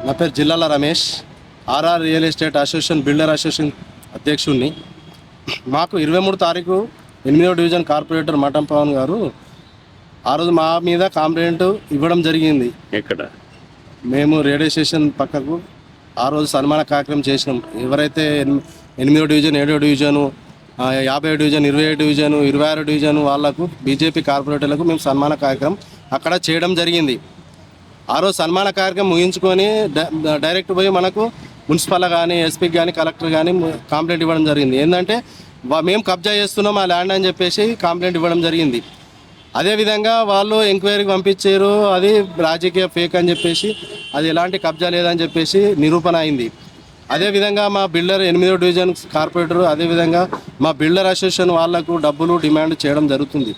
నా పేరు Jillala Ramesh, RR real estate association builder association అధ్యక్షుడిని. మాకు 23 తారీఖు 8వ డివిజన్ కార్పొరేటర్ మఠం పవన్ గారు ఆ రోజు మా మీద కంప్లైంట్ ఇవ్వడం జరిగింది. ఎక్కడ? మేము రేడియో స్టేషన్ పక్కకు ఆ రోజు సన్మాన కార్యక్రమం చేసినాం. ఎవరైతే 8వ డివిజన్, 7వ డివిజను, 50వ డివిజన్, 27వ డివిజను, 26వ డివిజన్ వాళ్ళకు బీజేపీ కార్పొరేటర్లకు మేము సన్మాన కార్యక్రమం అక్కడ చేయడం జరిగింది. ఆ రోజు సన్మాన కార్యక్రమం ముగించుకొని డైరెక్ట్ పోయి మనకు మున్సిపల్ కానీ, ఎస్పీకి కానీ, కలెక్టర్ కానీ కంప్లైంట్ ఇవ్వడం జరిగింది. ఏంటంటే మేము కబ్జా చేస్తున్నాం ఆ ల్యాండ్ అని చెప్పేసి కంప్లైంట్ ఇవ్వడం జరిగింది. అదేవిధంగా వాళ్ళు ఎంక్వైరీకి పంపించారు, అది రాజకీయ ఫేక్ అని చెప్పేసి, అది ఎలాంటి కబ్జా లేదని చెప్పేసి నిరూపణ అయింది. అదేవిధంగా మా బిల్డర్ 8వ డివిజన్ కార్పొరేటర్, అదేవిధంగా మా బిల్డర్ అసోసియేషన్ వాళ్లకు డబ్బులు డిమాండ్ చేయడం జరుగుతుంది.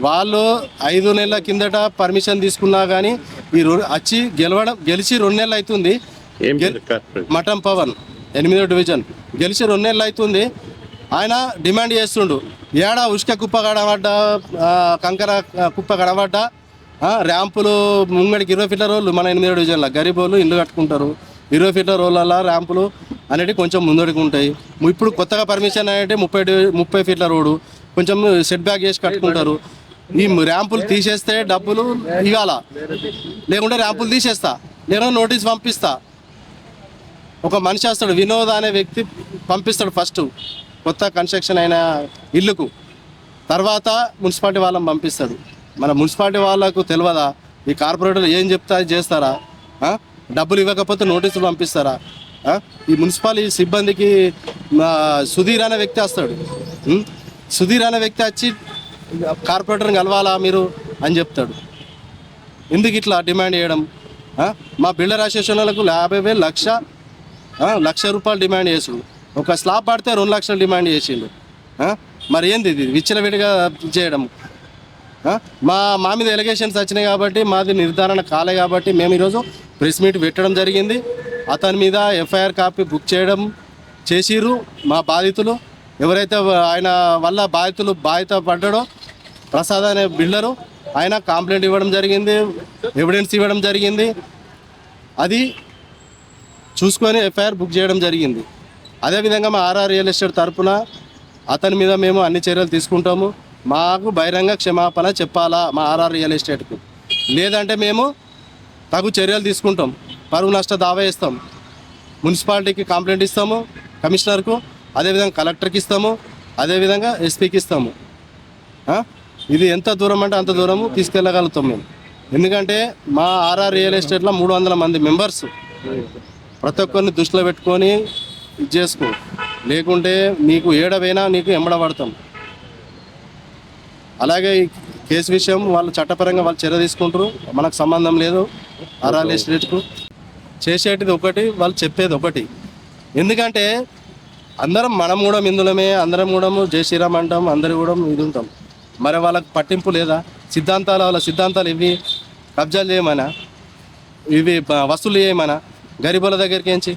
వాళ్ళు 5 నెలల కిందట పర్మిషన్ తీసుకున్నా కానీ ఈ వచ్చి గెలిచి 2 నెలలు అవుతుంది. మఠం పవన్ 8వ డివిజన్ గెలిచి 2 నెలలు అవుతుంది. ఆయన డిమాండ్ చేస్తుండు, ఏడా ఉష్క కుప్ప కడబడ్డా, కంకర కుప్ప కడబడ్డా, ర్యాంపులు ముంగడికి 20 ఫీట్ల రోడ్లు మన 8వ డివిజన్లో గరీబ్ వాళ్ళు ఇల్లు కట్టుకుంటారు. 20 ఫీట్ల రోడ్ల ర్యాంపులు అనేవి కొంచెం ముందడికి ఉంటాయి. ఇప్పుడు కొత్తగా పర్మిషన్ అంటే 30 ఫీట్ల రోడ్డు కొంచెం సెట్ బ్యాక్ చేసి కట్టుకుంటారు. ఈ ర్యాంపులు తీసేస్తే డబ్బులు ఇవ్వాలా, లేకుంటే ర్యాంపులు తీసేస్తా, లేకుంటే నోటీస్ పంపిస్తా. ఒక మనిషి వస్తాడు, వినోద్ అనే వ్యక్తి పంపిస్తాడు ఫస్ట్ కొత్త కన్స్ట్రక్షన్ అయిన ఇల్లుకు, తర్వాత మున్సిపాలిటీ వాళ్ళని పంపిస్తాడు. మన మున్సిపాలిటీ వాళ్ళకు తెలియదా ఈ కార్పొరేటర్లు ఏం చెప్తా చేస్తారా? డబ్బులు ఇవ్వకపోతే నోటీసులు పంపిస్తారా? ఈ మున్సిపాలిటీ సిబ్బందికి సుధీర్ అనే వ్యక్తి వస్తాడు. సుధీర్ అనే వ్యక్తి వచ్చి కార్పొరేటర్ని కలవాలా మీరు అని చెప్తాడు. ఎందుకు ఇట్లా డిమాండ్ చేయడం? మా బిల్డర్ అసోసియేషన్లకు 50,000 లక్ష రూపాయలు డిమాండ్ చేసుడు. ఒక స్లాబ్ పడితే 2 లక్షలు డిమాండ్ చేసిండు. మరి ఏంది ఇది విచ్చలవిడిగా చేయడం? మా మీద ఎలిగేషన్స్ వచ్చినాయి కాబట్టి, మాది నిర్ధారణ కాలే కాబట్టి మేము ఈరోజు ప్రెస్ మీట్ పెట్టడం జరిగింది. అతని మీద ఎఫ్ఐఆర్ కాపీ బుక్ చేయడం చేసిర్రు. మా బాధితులు ఎవరైతే ఆయన వల్ల బాధిత పడ్డాడో ప్రసాద్ అనే బిల్డరు, ఆయన కంప్లైంట్ ఇవ్వడం జరిగింది, ఎవిడెన్స్ ఇవ్వడం జరిగింది. అది చూసుకొని ఎఫ్ఐఆర్ బుక్ చేయడం జరిగింది. అదేవిధంగా మా ఆర్ఆర్ రియల్ ఎస్టేట్ తరఫున అతని మీద మేము అన్ని చర్యలు తీసుకుంటాము. మాకు బహిరంగ క్షమాపణ చెప్పాలా మా ఆర్ఆర్ రియల్ ఎస్టేట్కు, లేదంటే మేము తగు చర్యలు తీసుకుంటాం. పరువు నష్ట దావా ఇస్తాం, మున్సిపాలిటీకి కంప్లైంట్ ఇస్తాము, కమిషనర్కు, అదేవిధంగా కలెక్టర్కి ఇస్తాము, అదేవిధంగా ఎస్పీకి ఇస్తాము. ఇది ఎంత దూరం అంటే అంత దూరము తీసుకెళ్ళగలుగుతాం మేము. ఎందుకంటే మా ఆర్ఆర్ రియల్ ఎస్టేట్లో 300 మంది మెంబర్స్, ప్రతి ఒక్కరిని దృష్టిలో పెట్టుకొని ఇది చేసుకో, లేకుంటే నీకు ఏడవైనా నీకు ఎంబడబడతాం. అలాగే ఈ కేసు విషయం వాళ్ళు చట్టపరంగా వాళ్ళు చర్య తీసుకుంటారు, మనకు సంబంధం లేదు. ఆర్ఆర్ ఎస్టేట్కు చేసేటిది ఒకటి, వాళ్ళు చెప్పేది ఒకటి. ఎందుకంటే అందరం మనం కూడా ఇందులోమే, అందరం కూడా జై శ్రీరామ్ అంటాం, అందరు కూడా ఇది ఉంటాం. మరి వాళ్ళకి పట్టింపు లేదా? వాళ్ళ సిద్ధాంతాలు ఇవి కబ్జాలు చేయమనా, ఇవి వసూలు చేయమనా గరీబుల దగ్గరికి ఏంచి?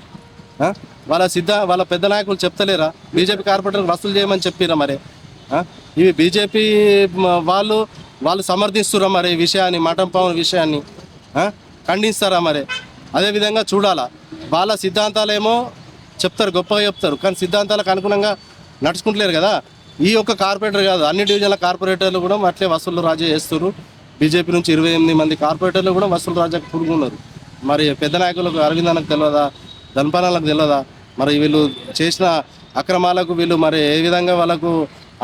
వాళ్ళ పెద్ద నాయకులు చెప్తలేరా బీజేపీ కార్పొరేటర్ వసూలు చేయమని చెప్పిరా? మరి ఇవి బీజేపీ వాళ్ళు సమర్థిస్తురా మరి ఈ విషయాన్ని, మఠం పవన్ విషయాన్ని ఖండిస్తారా? మరి అదేవిధంగా చూడాలా. వాళ్ళ సిద్ధాంతాలేమో చెప్తారు, గొప్పగా చెప్తారు, కానీ సిద్ధాంతాలకు అనుగుణంగా నడుచుకుంటలేరు కదా. ఈ ఒక్క కార్పొరేటర్ కాదు, అన్ని డివిజన్ల కార్పొరేటర్లు కూడా అట్లే వసూలు రాజా చేస్తారు. బీజేపీ నుంచి 28 మంది కార్పొరేటర్లు కూడా వసూలు రాజాకు పురుగున్నారు. మరి పెద్ద నాయకులకు అరవిందనకు తెలియదా, ధనపాలకు తెలియదా? మరి వీళ్ళు చేసిన అక్రమాలకు వీళ్ళు మరి ఏ విధంగా వాళ్ళకు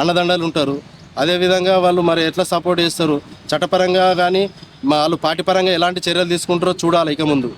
అండదండలు ఉంటారు? అదేవిధంగా వాళ్ళు మరి ఎట్లా సపోర్ట్ చేస్తారు? చట్టపరంగా కానీ వాళ్ళు పార్టీ పరంగా ఎలాంటి చర్యలు తీసుకుంటారో చూడాలి ఇక ముందు.